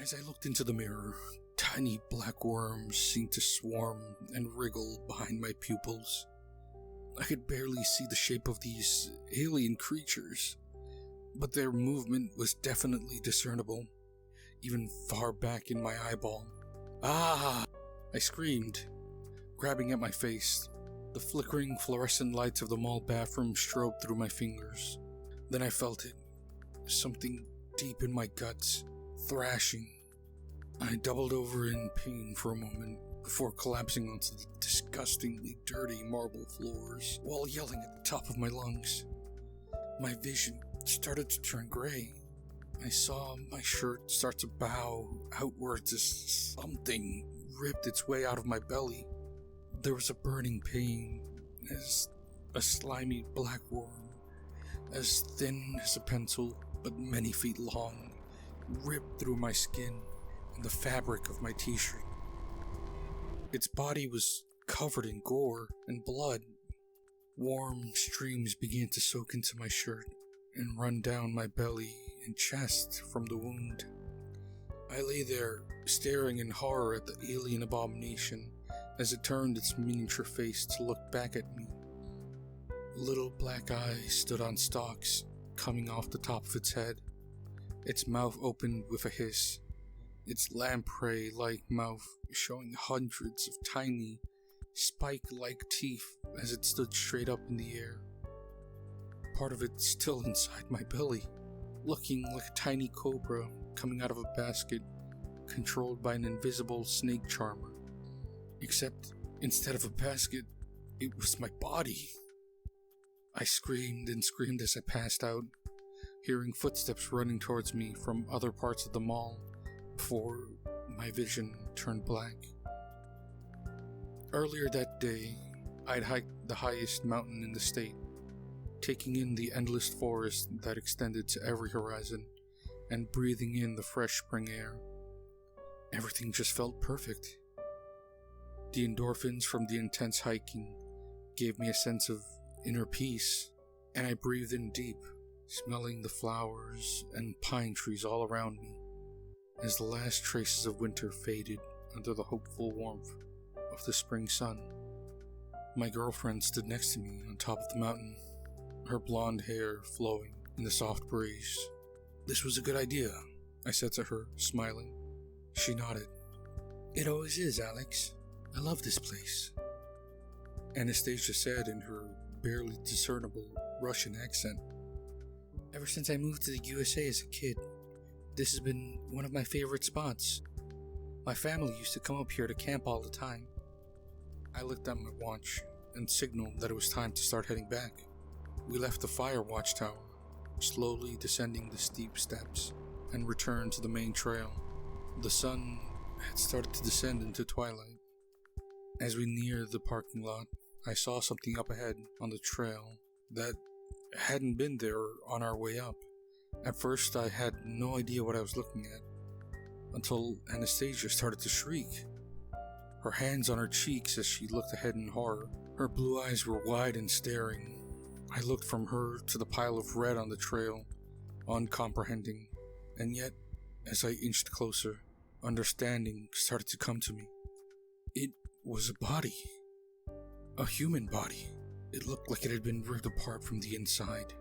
As I looked into the mirror, tiny black worms seemed to swarm and wriggle behind my pupils. I could barely see the shape of these alien creatures, but their movement was definitely discernible, even far back in my eyeball. Ah! I screamed, grabbing at my face. The flickering fluorescent lights of the mall bathroom strobed through my fingers. Then I felt it, something deep in my guts, thrashing. I doubled over in pain for a moment before collapsing onto the disgustingly dirty marble floors while yelling at the top of my lungs. My vision started to turn gray. I saw my shirt start to bow outwards as something ripped its way out of my belly. There was a burning pain as a slimy black worm, as thin as a pencil but many feet long, ripped through my skin and the fabric of my t-shirt. Its body was covered in gore and blood. Warm streams began to soak into my shirt and run down my belly and chest from the wound. I lay there, staring in horror at the alien abomination as it turned its miniature face to look back at me. Little black eyes stood on stalks, coming off the top of its head. Its mouth opened with a hiss, its lamprey-like mouth showing hundreds of tiny, spike-like teeth as it stood straight up in the air. Part of it still inside my belly, looking like a tiny cobra coming out of a basket controlled by an invisible snake charmer. Except, instead of a basket, it was my body. I screamed and screamed as I passed out, hearing footsteps running towards me from other parts of the mall before my vision turned black. Earlier that day, I'd hiked the highest mountain in the state, taking in the endless forest that extended to every horizon and breathing in the fresh spring air. Everything just felt perfect. The endorphins from the intense hiking gave me a sense of inner peace, and I breathed in deep, smelling the flowers and pine trees all around me as the last traces of winter faded under the hopeful warmth of the spring sun. My girlfriend stood next to me on top of the mountain, her blonde hair flowing in the soft breeze. "This was a good idea," I said to her, smiling. She nodded. "It always is, Alex. I love this place," Anastasia said in her barely discernible Russian accent. "Ever since I moved to the USA as a kid, this has been one of my favorite spots. My family used to come up here to camp all the time." I looked at my watch and signaled that it was time to start heading back. We left the fire watchtower, slowly descending the steep steps, and returned to the main trail. The sun had started to descend into twilight. As we neared the parking lot, I saw something up ahead on the trail that hadn't been there on our way up. At first, I had no idea what I was looking at, until Anastasia started to shriek, her hands on her cheeks as she looked ahead in horror. Her blue eyes were wide and staring. I looked from her to the pile of red on the trail, uncomprehending, and yet, as I inched closer, understanding started to come to me. It was a body. A human body. It looked like it had been ripped apart from the inside.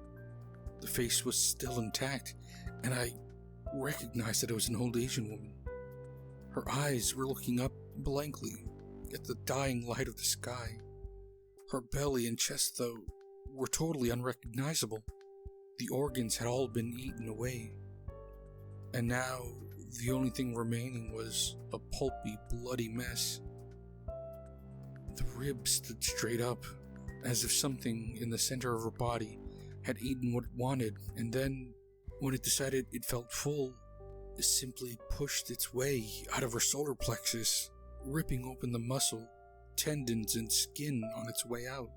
The face was still intact, and I recognized that it was an old Asian woman. Her eyes were looking up blankly at the dying light of the sky. Her belly and chest, though, were totally unrecognizable. The organs had all been eaten away. And now, the only thing remaining was a pulpy, bloody mess. The ribs stood straight up, as if something in the center of her body had eaten what it wanted, and then, when it decided it felt full, it simply pushed its way out of her solar plexus, ripping open the muscle, tendons, and skin on its way out.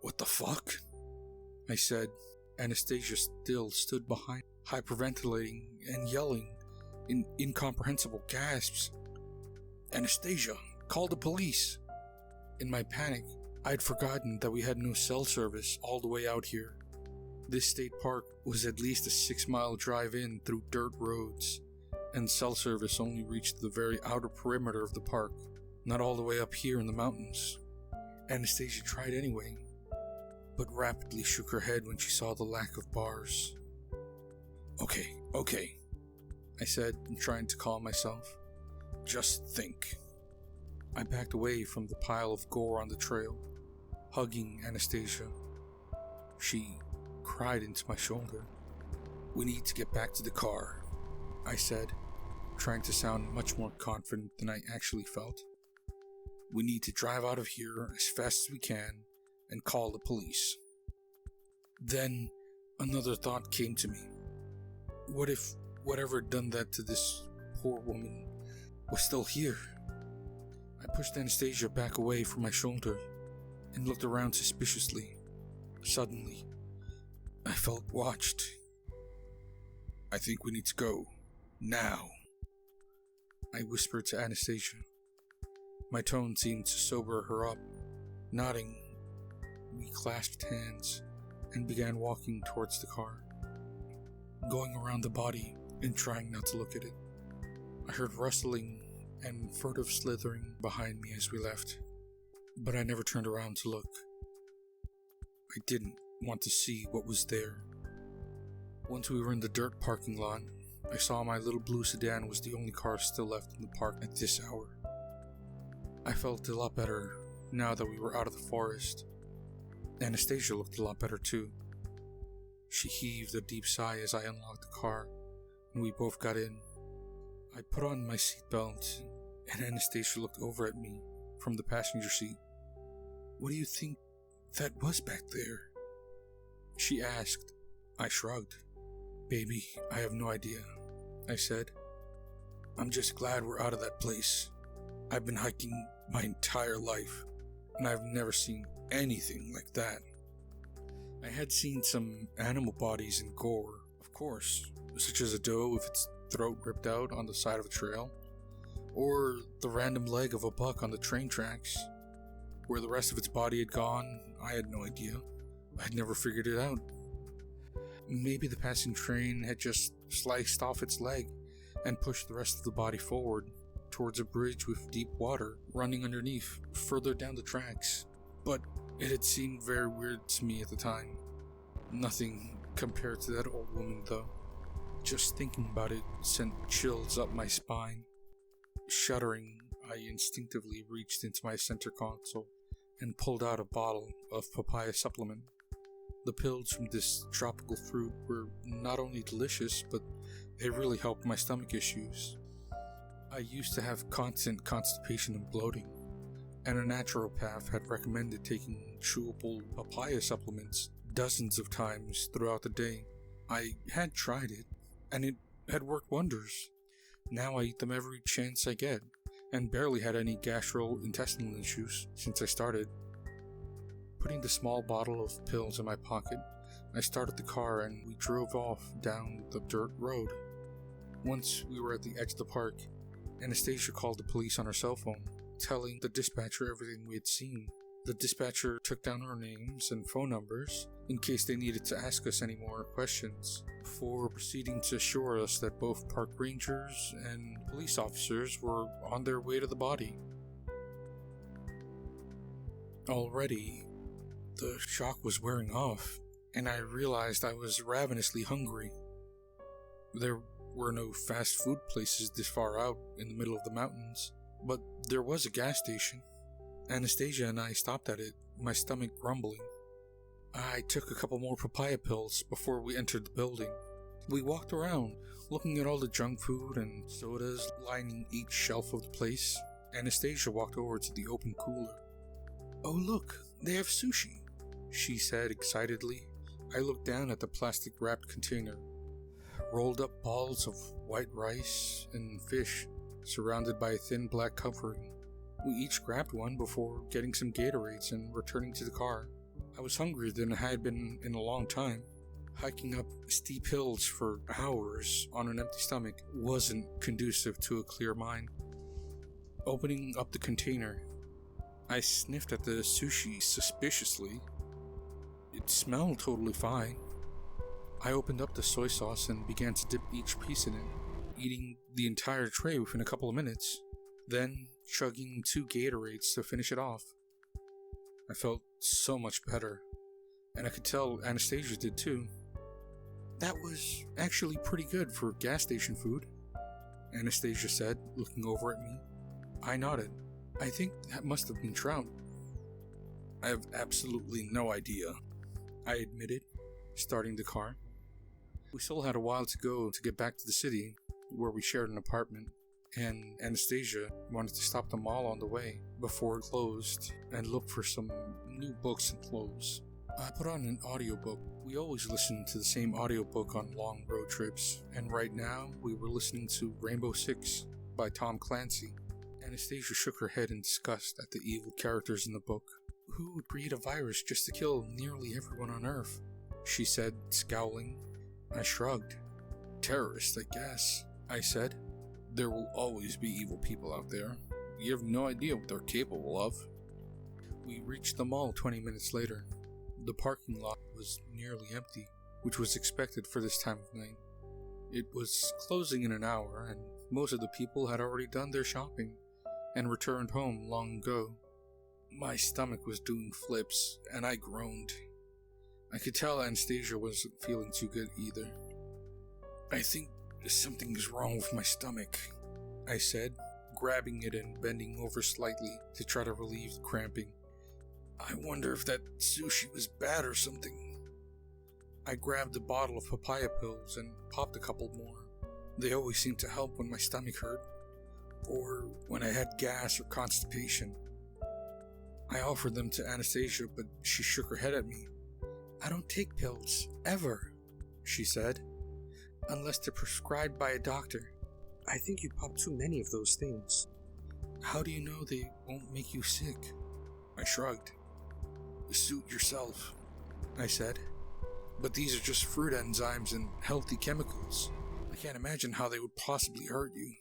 "What the fuck?" I said. Anastasia still stood behind, hyperventilating and yelling in incomprehensible gasps. "Anastasia, call the police!" In my panic, I had forgotten that we had no cell service all the way out here. This state park was at least a 6-mile drive in through dirt roads, and cell service only reached the very outer perimeter of the park, not all the way up here in the mountains. Anastasia tried anyway, but rapidly shook her head when she saw the lack of bars. Okay, I said, trying to calm myself. Just think. I backed away from the pile of gore on the trail, hugging Anastasia. She cried into my shoulder. We need to get back to the car, I said, trying to sound much more confident than I actually felt. We need to drive out of here as fast as we can and call the police. Then another thought came to me. What if whatever had done that to this poor woman was still here? I pushed Anastasia back away from my shoulder and looked around suspiciously. Suddenly, I felt watched. I think we need to go. Now, I whispered to Anastasia. My tone seemed to sober her up. Nodding, we clasped hands and began walking towards the car, going around the body and trying not to look at it. I heard rustling and furtive slithering behind me as we left, but I never turned around to look. I didn't want to see what was there. Once we were in the dirt parking lot, I saw my little blue sedan was the only car still left in the park at this hour. I felt a lot better now that we were out of the forest. Anastasia looked a lot better too. She heaved a deep sigh as I unlocked the car, and we both got in. I put on my seatbelt, and Anastasia looked over at me from the passenger seat. What do you think that was back there? She asked. I shrugged. Baby, I have no idea, I said. I'm just glad we're out of that place. I've been hiking my entire life, and I've never seen anything like that. I had seen some animal bodies and gore, of course, such as a doe with its throat ripped out on the side of a trail, or the random leg of a buck on the train tracks. Where the rest of its body had gone, I had no idea. I had never figured it out. Maybe the passing train had just sliced off its leg and pushed the rest of the body forward towards a bridge with deep water running underneath further down the tracks. But it had seemed very weird to me at the time. Nothing compared to that old woman though. Just thinking about it sent chills up my spine. Shuddering, I instinctively reached into my center console and pulled out a bottle of papaya supplement. The pills from this tropical fruit were not only delicious, but they really helped my stomach issues. I used to have constant constipation and bloating, and a naturopath had recommended taking chewable papaya supplements dozens of times throughout the day. I had tried it, and it had worked wonders. Now I eat them every chance I get, and barely had any gastrointestinal issues since I started. Putting the small bottle of pills in my pocket, I started the car and we drove off down the dirt road. Once we were at the edge of the park, Anastasia called the police on her cell phone, telling the dispatcher everything we had seen. The dispatcher took down our names and phone numbers in case they needed to ask us any more questions, before proceeding to assure us that both park rangers and police officers were on their way to the body. Already, the shock was wearing off, and I realized I was ravenously hungry. There were no fast food places this far out in the middle of the mountains, but there was a gas station. Anastasia and I stopped at it, my stomach grumbling. I took a couple more papaya pills before we entered the building. We walked around, looking at all the junk food and sodas lining each shelf of the place. Anastasia walked over to the open cooler. "Oh look, they have sushi," she said excitedly. I looked down at the plastic-wrapped container. Rolled up balls of white rice and fish, surrounded by a thin black covering. We each grabbed one before getting some Gatorades and returning to the car. I was hungrier than I had been in a long time. Hiking up steep hills for hours on an empty stomach wasn't conducive to a clear mind. Opening up the container, I sniffed at the sushi suspiciously. It smelled totally fine. I opened up the soy sauce and began to dip each piece in it. eating the entire tray within a couple of minutes, then chugging 2 Gatorades to finish it off. I felt so much better, and I could tell Anastasia did too. "That was actually pretty good for gas station food," Anastasia said, looking over at me. I nodded. "I think that must have been trout." "I have absolutely no idea," I admitted, starting the car. We still had a while to go to get back to the city, where we shared an apartment, and Anastasia wanted to stop the mall on the way before it closed and look for some new books and clothes. I put on an audiobook. We always listen to the same audiobook on long road trips, and right now we were listening to Rainbow Six by Tom Clancy. Anastasia shook her head in disgust at the evil characters in the book. "Who would create a virus just to kill nearly everyone on Earth?" she said, scowling. I shrugged. "Terrorists, I guess," I said. "There will always be evil people out there. You have no idea what they're capable of." We reached the mall 20 minutes later. The parking lot was nearly empty, which was expected for this time of night. It was closing in an hour, and most of the people had already done their shopping and returned home long ago. My stomach was doing flips, and I groaned. I could tell Anastasia wasn't feeling too good either. "I think something is wrong with my stomach," I said, grabbing it and bending over slightly to try to relieve the cramping. "I wonder if that sushi was bad or something." I grabbed a bottle of papaya pills and popped a couple more. They always seemed to help when my stomach hurt, or when I had gas or constipation. I offered them to Anastasia, but she shook her head at me. "I don't take pills, ever," she said, "unless they're prescribed by a doctor. I think you pop too many of those things." "How do you know they won't make you sick?" I shrugged. "Suit yourself," I said. "But these are just fruit enzymes and healthy chemicals. I can't imagine how they would possibly hurt you."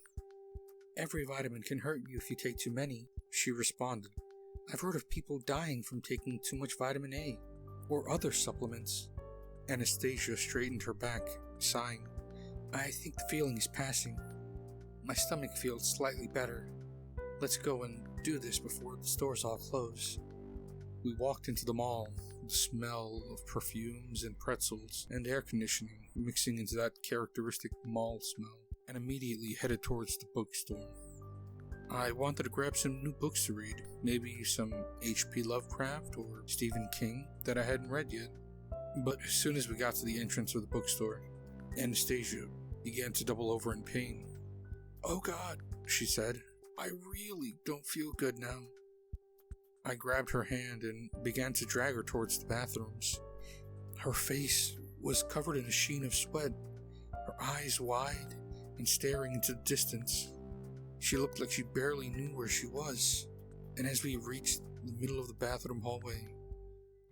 "Every vitamin can hurt you if you take too many," she responded. "I've heard of people dying from taking too much vitamin A, or other supplements." Anastasia straightened her back, sighing. "I think the feeling is passing. My stomach feels slightly better. Let's go and do this before the stores all close." We walked into the mall, the smell of perfumes and pretzels and air conditioning mixing into that characteristic mall smell, and immediately headed towards the bookstore. I wanted to grab some new books to read, maybe some H.P. Lovecraft or Stephen King that I hadn't read yet. But as soon as we got to the entrance of the bookstore, Anastasia began to double over in pain. "Oh God," she said, "I really don't feel good now." I grabbed her hand and began to drag her towards the bathrooms. Her face was covered in a sheen of sweat, her eyes wide and staring into the distance. She looked like she barely knew where she was, and as we reached the middle of the bathroom hallway,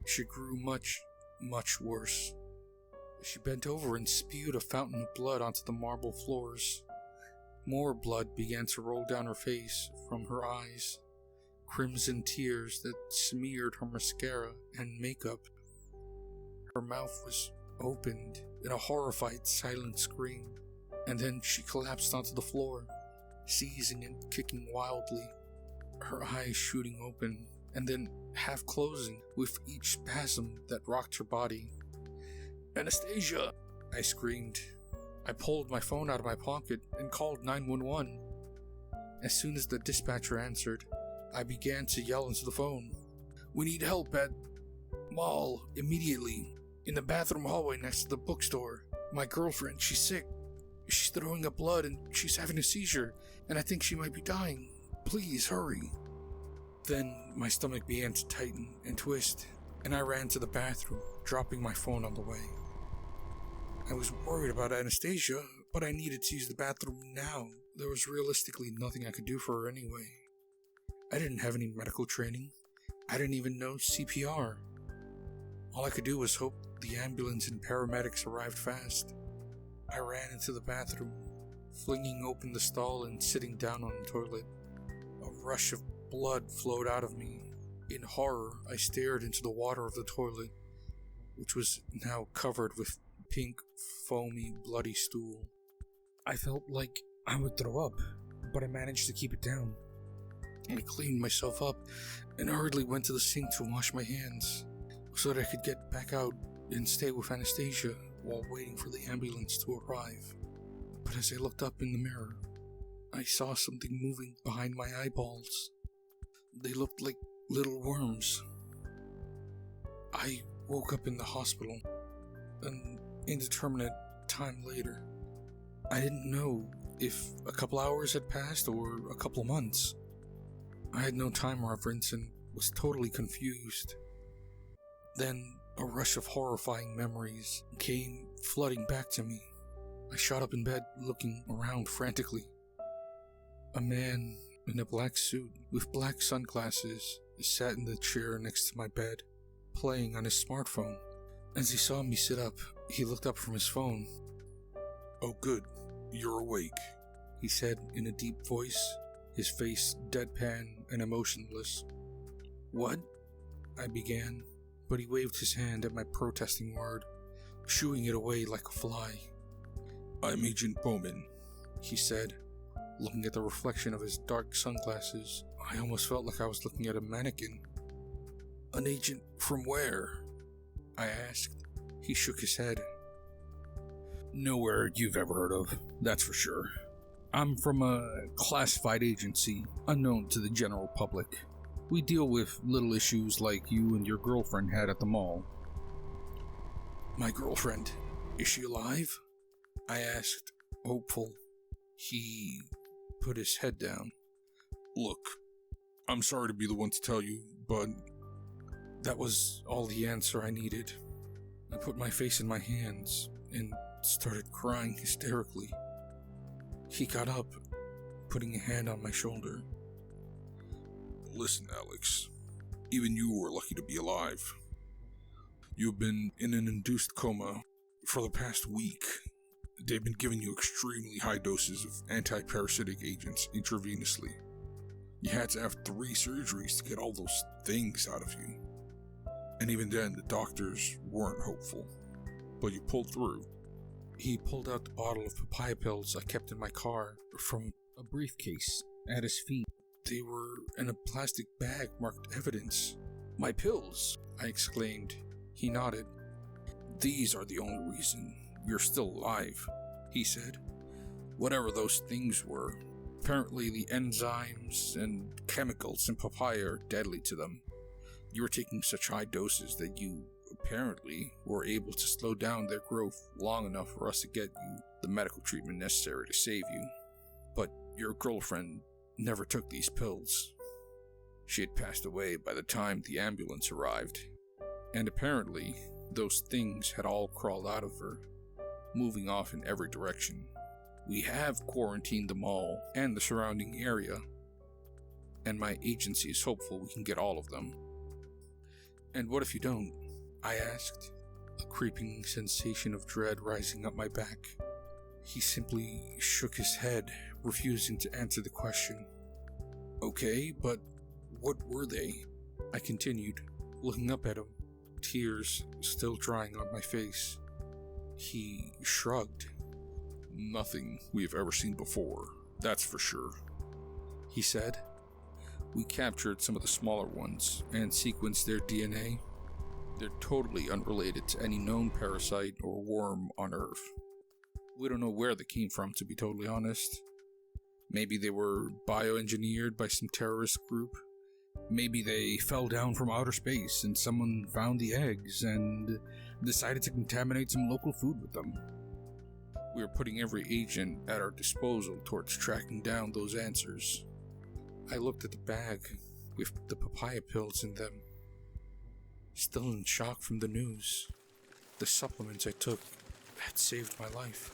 she grew much, much worse. She bent over and spewed a fountain of blood onto the marble floors. More blood began to roll down her face from her eyes, crimson tears that smeared her mascara and makeup. Her mouth was opened in a horrified silent scream, and then she collapsed onto the floor, seizing and kicking wildly, her eyes shooting open and then half closing with each spasm that rocked her body. "Anastasia!" I screamed. I pulled my phone out of my pocket and called 911. As soon as the dispatcher answered, I began to yell into the phone. "We need help at mall immediately, in the bathroom hallway next to the bookstore. My girlfriend, she's sick. She's throwing up blood and she's having a seizure, and I think she might be dying. Please hurry." Then my stomach began to tighten and twist, and I ran to the bathroom, dropping my phone on the way. I was worried about Anastasia, but I needed to use the bathroom now. There was realistically nothing I could do for her anyway. I didn't have any medical training. I didn't even know CPR. All I could do was hope the ambulance and paramedics arrived fast. I ran into the bathroom, flinging open the stall and sitting down on the toilet. A rush of blood flowed out of me. In horror, I stared into the water of the toilet, which was now covered with pink, foamy, bloody stool. I felt like I would throw up, but I managed to keep it down. I cleaned myself up and hurriedly went to the sink to wash my hands so that I could get back out and stay with Anastasia while waiting for the ambulance to arrive. But as I looked up in the mirror, I saw something moving behind my eyeballs. They looked like little worms. I woke up in the hospital an indeterminate time later. I didn't know if a couple hours had passed or a couple months. I had no time reference and was totally confused. Then a rush of horrifying memories came flooding back to me. I shot up in bed, looking around frantically. A man in a black suit with black sunglasses sat in the chair next to my bed, playing on his smartphone. As he saw me sit up, he looked up from his phone. "Oh good, you're awake," he said in a deep voice, his face deadpan and emotionless. "What?" I began, but he waved his hand at my protesting word, shooing it away like a fly. "I'm Agent Bowman," he said, looking at the reflection of his dark sunglasses. I almost felt like I was looking at a mannequin. "An agent from where?" I asked. He shook his head. "Nowhere you've ever heard of, that's for sure. I'm from a classified agency, unknown to the general public. We deal with little issues like you and your girlfriend had at the mall." "My girlfriend? Is she alive?" I asked, hopeful. He put his head down. "Look, I'm sorry to be the one to tell you, but..." That was all the answer I needed. I put my face in my hands and started crying hysterically. He got up, putting a hand on my shoulder. "Listen, Alex, even you were lucky to be alive. You've been in an induced coma for the past week. They've been giving you extremely high doses of anti-parasitic agents intravenously. You had to have 3 surgeries to get all those things out of you. And even then, the doctors weren't hopeful. But you pulled through." He pulled out the bottle of papaya pills I kept in my car from a briefcase at his feet. They were in a plastic bag marked evidence. "My pills!" I exclaimed. He nodded. "These are the only reason you're still alive," he said. "Whatever those things were, apparently the enzymes and chemicals in papaya are deadly to them. You were taking such high doses that you apparently were able to slow down their growth long enough for us to get you the medical treatment necessary to save you. But your girlfriend never took these pills. She had passed away by the time the ambulance arrived, and apparently those things had all crawled out of her, moving off in every direction. We have quarantined them all and the surrounding area, and my agency is hopeful we can get all of them." "And what if you don't?" I asked, a creeping sensation of dread rising up my back. He simply shook his head, refusing to answer the question. "Okay, but what were they?" I continued, looking up at him, tears still drying on my face. He shrugged. "Nothing we've ever seen before, that's for sure," he said. "We captured some of the smaller ones and sequenced their DNA. They're totally unrelated to any known parasite or worm on Earth. We don't know where they came from, to be totally honest. Maybe they were bioengineered by some terrorist group. Maybe they fell down from outer space and someone found the eggs and decided to contaminate some local food with them. We are putting every agent at our disposal towards tracking down those answers." I looked at the bag with the papaya pills in them, still in shock from the news. The supplements I took had saved my life.